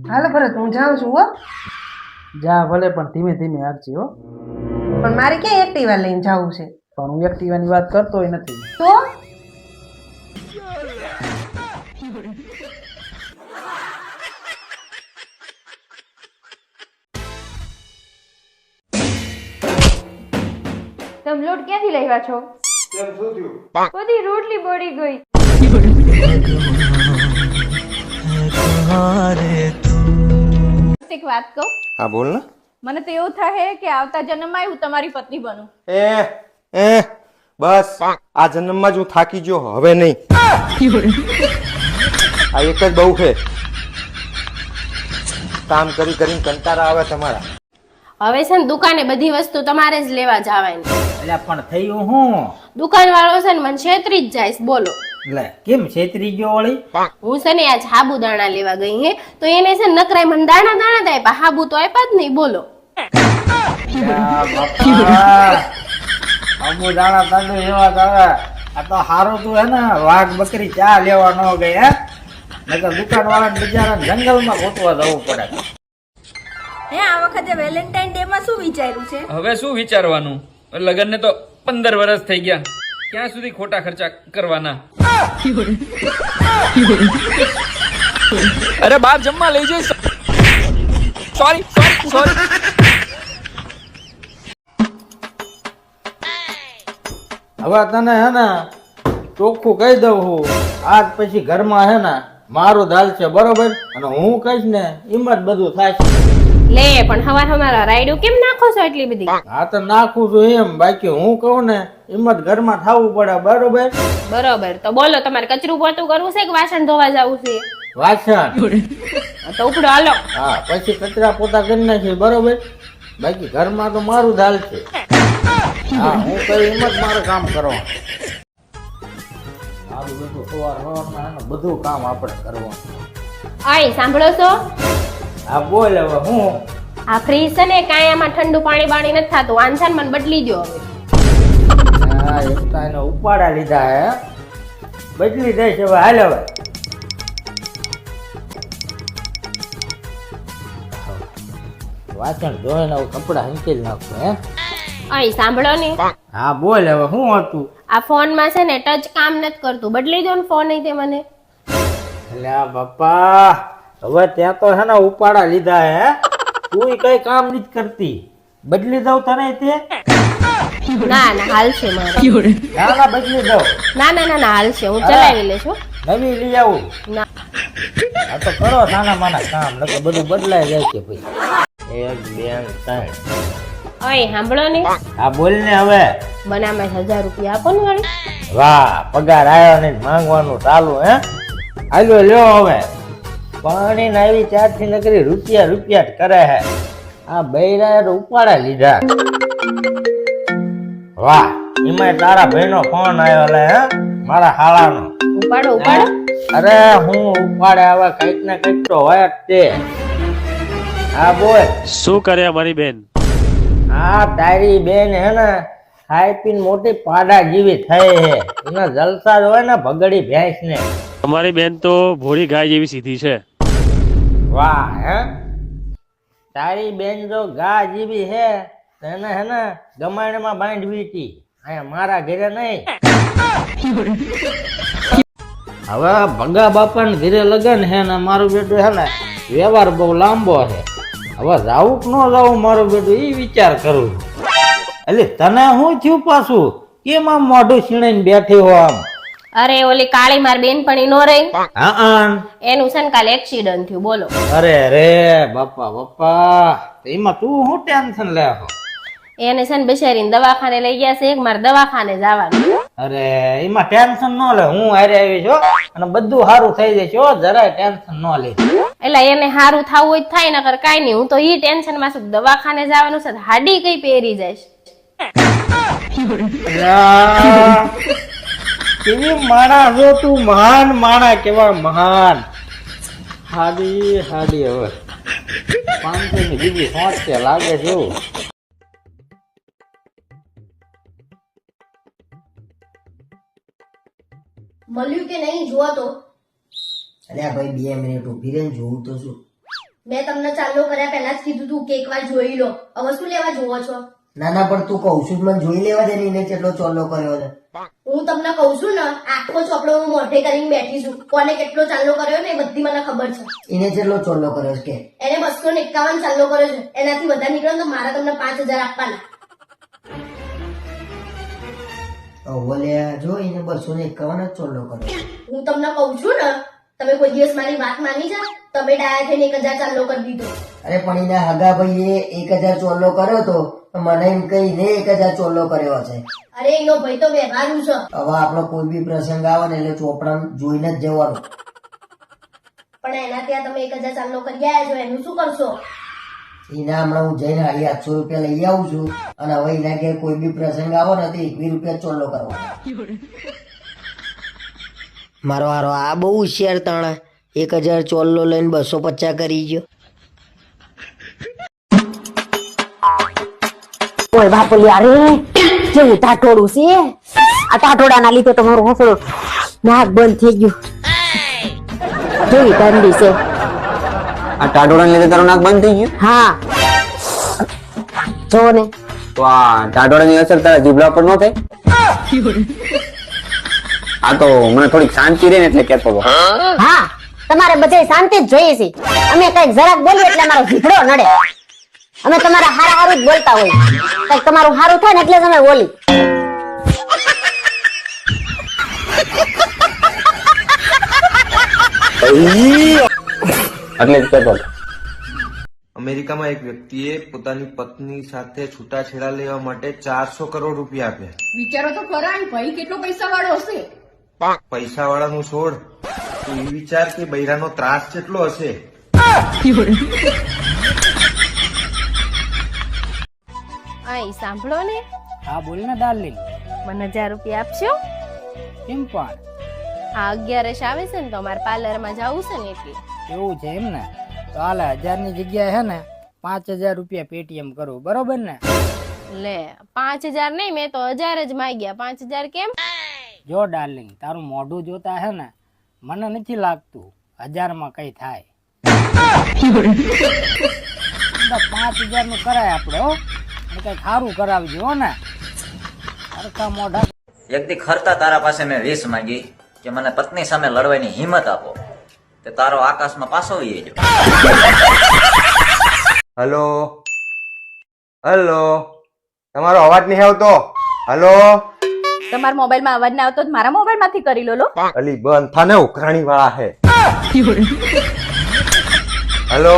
હાલો ભરત, હું જાઉં છું હો. જા ભલે, પણ ધીમે ધીમે આપજે હો. પણ મારે ક્યાં એક્ટિવા લઈને જવું છે? પણ હું એક્ટિવાની વાત કરતોય નથી. તો તમે લોટ ક્યાંથી લાવ્યા છો? કેમ શું થયું? બધી રોટલી બળી ગઈ. એક વાત કહું? હા બોલ ને. મને તો એવું થાય કે આવતા જન્મમાં હું તમારી પત્ની બનું. બસ આ જન્મમાં જ હું થાકી ગયો, હવે નહીં. આ એક જ બહુ છે, કામ કરી કરીને કંટાળા આવે તમારા. હવે છે ને દુકાને બધી વસ્તુ તમારે જ લેવા જવાની. એટલે પણ થયું હું? દુકાન વાળો છે ને મને છેતરી જ જાય છે, બોલો. એટલે કેમ છેતરી ગયો વળી? હું છે ને આજ સાબુદાણા લેવા ગઈ હે, તો એને છે ને નકરાઈ મને દાણા દાણા જ આપ્યા, સાબુ તો આપ્યા જ નહીં, બોલો. સાબુદાણા તાંડુ એવા જ આવે. આ તો હારું તું હે ને વાઘ બકરી ચા લેવા ન ગઈ હે, નકર દુકાન વાળાને બિચારાને જંગલમાં ગોતવા જવું પડે. હે આ વખતે વેલેન્ટાઇન ડે માં શું વિચાર્યું છે? હવે શું વિચારવાનું, લગ્નને તો 15 વર્ષ થઈ ગયા, ક્યાં સુધી ખોટા ખર્ચા કરવાના? અરે બાપ જમવા લઈ જઈશ. Sorry sorry sorry. હવે તને હે ને ચોખ્ખું કહી દઉં હું, આજ પછી ઘરમાં હે ને મારું દાલ છે, બરોબર? અને હું કહીશ ને એમ જ બધું થાય. લે પણ હવાર રાયડું કેમ નાખો છો એટલી બધી? હા તો નાખું છું એમ, બાકી હું કહું ને એમ જ ઘરમાં થવું પડે, બરોબર? બરોબર, તો બોલો તમારે કચરું પોતું કરવું છે કે વાસણ ધોવા જવું છે? વાસણ. તો ઉપડો હાલો. હા પછી કચરા પોતા કરી નાખીએ, બરોબર? બાકી ઘરમાં તો મારું દાલ છે. હા હું કહું એમ જ મારું કામ કરવાનું. મારું બધું સવારમાં બધું કામ આપણે કરવાનું. આય સાંભળો છો? હા બોલ હવે હું? આ ફ્રીજ છે ને કાંઈ આમાં ઠંડુ પાણી બાણી નથી થતું, વાંછન મને બદલી દો હવે. હા એક તો એને ઉપાડા લીધા હે, બદલી દઈશ હવે, હાલ હવે. વાસણ ધોઈને હવે કપડા હંકેલી નાખું હે. આય સાંભળો ને. હા બોલ હવે શું હતું? આ ફોન માં છે ને ટચ કામ નથી કરતું, બદલી દો ને ફોન તે મને. એટલે આ બાપા હવે ત્યાં તો હે ને ઉપાડા લીધા હે, તું કઈ કામ નથી કરતી, બદલી દઉં તને તે? ના ના હાલ છે મારે. ના ના બદલી દઉં. ના ના ના ના હાલ છે, હું ચલાવી લઈશ હો. નવી લઈ આવું. ના આ તો કરો નાના માના કામ, નકર બધું બદલાઈ જાય છે ભાઈ. 1 2 3. ઓય સાંભળો ને. હા બોલ ને હવે. બનામાં 1000 રૂપિયા આપો ને વળી. વાહ પગાર આવ્યો ને માંગવાનું ચાલુ હે. હાલો લ્યો હવે. પાણી ના આવી ચારથી નકરી રૂપિયા રૂપિયા જ કરે હે. આ બૈરા તો ઉપાડા લીધા. વાહ એમાં તારા ભાઈનો ફોન આવ્યો લે હે, મારા હાળાનો. ઉપાડો ઉપાડો. અરે હું ઉપાડે હવે કઈક ને કઈક તો હોય જ તે. હા બોલ. શું કરે મારી બેન? હા તારી બેન હે ને ખાઈ પીને મોટી પાડા જેવી થઈ હે, એના જલસા જ હોય ને ભગડી ભેંસ ને. તમારી બેન તો ભોળી ગાય જેવી સીધી છે. વાહ હે, તારી બેન જો ગા જેવી હે એને હે ને ગમાણમાં બાંધવી હતી, અહીંયા મારા ઘરે નહીં. હવે ભગા બાપા ને ઘરે લગન હે ને મારું બેટું હે ને વ્યવહાર બહુ લાંબો છે. હવે જાવું કે ન જાવું મારું બેટું એ વિચાર કરું. એટલે તને શું થયું પાછું, કેમ આમ મોઢું છીણીને બેઠી હો આમ? અરે ઓલી કાળી માર બેનપણી નો રહી, હા એનું છે ને કાલે એક્સિડન્ટ થયું, બોલો. અરે રે બાપા બાપા, એમાં તું શું ટેન્શન લે? એને છે ને બિચારીને દવાખાને લઈ ગયા છે, એક મારે દવાખાને જવાનું. અરે એમાં ટેન્શન ન લે, હું હારે આવી છું અને બધું સારું થઈ જશે હો, જરાય ટેન્શન ન લે. એટલે એને સારું થવું હોય થાય, નકર કાઈ નહીં. હું તો ઈ ટેન્શન માં છું, દવાખાને જવાનું છે, હાડી કઈ પહેરી જાય. કેવી માણા જો તું, મહાન માણા, કેવા મહાન. હાડી હાડી હવે 500 ની બીજી 60 લાગે છે એવું. મળ્યું કે નહીં જોવા તો? અલ્યા ભાઈ 2 મિનિટ ઊભી રહીને જોઉં તો શું. મેં તમને ચાલુ કર્યા પહેલા જ કીધું તું કે એકવાર જોઈ લો. હવે શું લેવા જોવો છો? ના ના પણ તું કઉ છું જ મને જોઈ લેવા દે ને એને કેટલો ચોલ્લો કર્યો છે. હું તમને કઉ છું ને, આખો ચોપડો હું મોઢે કરીને બેઠી છું. કોને કેટલો ચાલ્લો કર્યો ને એ બધી મને ખબર છે. એને કેટલો ચોલ્લો કર્યો છે કે એને 251 ચાલ્લો કર્યો છે. એનાથી વધારે નીકળે તો મારા તમને 5000 આપવાના. ઓલ્યા જો એને 251 જ ચોલ્લો કર્યો. હું તમને કઉ છું ને, તમે કોઈ દિવસ મારી વાત માની છે? તમે ડાયા થઈને 1000 ચાલ્લો કરી દીધો. અરે પણ એના હગા ભાઈએ 1000 ચોલ્લો કર્યો તો મને એમ કહીને 1000 ચોલ્લો કર્યો છે. અરે એનો ભાઈ તો વ્યવહારુ છે. હવે આપણો કોઈ બી પ્રસંગ આવે ને એટલે ચોપડા જોઈને જ જવાનું. પણ એના ત્યાં તમે 1000 ચાલ્લો કરી આવ્યા છો, એનું શું કરશો? એના હમણાં હું જઈને 850 રૂપિયા લઈ આવું છું અને હવે એના ઘેર કોઈ બી પ્રસંગ આવે ને તો 21 રૂપિયા ચોલ્લો કરવાનો. મારો હારો આ બહુ હોશિયાર તાણા 1000 ચોલ્લો લઈને 250 કરી ગયો. ઓય બાપુલી, અરે કેવું ટાટોડું છે. આ ટાટોડાના લીધે તો મારું હસડો નાક બંધ થઈ ગયું. કેવી ઠંડી છે. આ ટાટોડાને લીધે તારું નાક બંધ થઈ ગયું? હા જો ને. તો આ ટાટોડાની અસર તારા જીભડા પર ન થાય? આ તો મને થોડીક શાંતિ રહે ને એટલે કેતો હતો. હા, તમારે બધે શાંતિ જ જોઈએ છે. અમે કઈક જરાક બોલીએ એટલે મારો જીભડો નડે. અમે તમારા હારા હારું જ બોલતા હોય. કઈક તમારું હારું થાય ને એટલે જ અમે બોલી. એટલે જ કેતો હતો. અમેરિકામાં એક વ્યક્તિએ પોતાની પત્ની સાથે છૂટાછેડા લેવા માટે 400 કરોડ રૂપિયા આપ્યા. વિચારો તો ખરા ભાઈ કેટલો પૈસા વાળો હશે. પૈસા વાળાનું છોડ, તું એ વિચાર કે બૈરાનો ત્રાસ કેટલો હશે. આઈ સાંભળો ને. હા બોલ ને ડાર્લિંગ. મને 1000 રૂપિયા આપશો? કેમ પણ? આ 11 આવે છે ને તો અમારે પાર્લરમાં જવું છે ને એટલે. એવું છે એમ ને? તો હાલ 1000 ની જગ્યાએ હે ને 5000 રૂપિયા પેટીએમ કરું, બરોબર ને? લે 5000 નહીં, મેં તો 1000 જ માંગ્યા. 5000 કેમ? જો ડાર્લિંગ, તારું મોઢું જોતા હે ને મને નથી લાગતું 1000 માં કઈ થાય. 5000 નું કરાય આપડે હો, કઈ સારું કરાવજો હો ને. સરખા મોઢા. એક દી ખરતા તારા પાસે મેં 20 માંગી કે મને પત્ની સામે લડવાની હિંમત આપો, તે તારો આકાશમાં પાછો વહી ગયો. હલો હલો, તમારો અવાજ નહીં આવતો. હલો, તમારા મોબાઈલમાં અવાજ ના આવતો તો મારા મોબાઈલ માંથી કરી લો. અલી બંધ થાને, ઉઘરાણી વાળા હે. હલો